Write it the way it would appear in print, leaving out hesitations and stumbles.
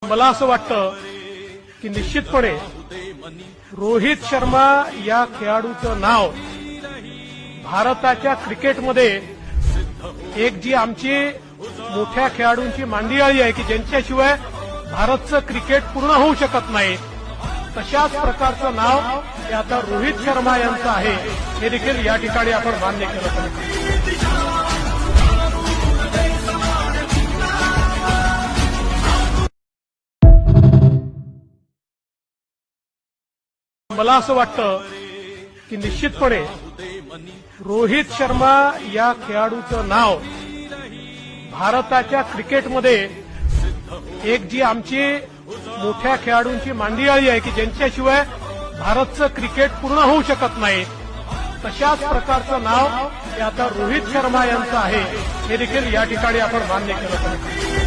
मला असं वाटतं की निश्चितपणे रोहित शर्मा या खेळाडूचं नाव भारताच्या क्रिकेटमध्ये एक जी आमची मोठ्या खेळाडूंची मांदियाळी आहे की ज्यांच्याशिवाय भारतचं क्रिकेट पूर्ण होऊ शकत नाही, तशाच प्रकारचं नाव हे आता रोहित शर्मा यांचं आहे, हे देखील या ठिकाणी आपण मान्य केलं पाहिजे. मला असं वाटतं की निश्चितपणे रोहित शर्मा या खेळाडूचं नाव भारताच्या क्रिकेटमध्ये एक जी आमची मोठ्या खेळाडूंची मांदियाळी आहे की ज्यांच्याशिवाय भारतचं क्रिकेट पूर्ण होऊ शकत नाही, तशाच प्रकारचं नाव हे आता रोहित शर्मा यांचं आहे, हे देखील या ठिकाणी आपण मान्य केलं पाहिजे.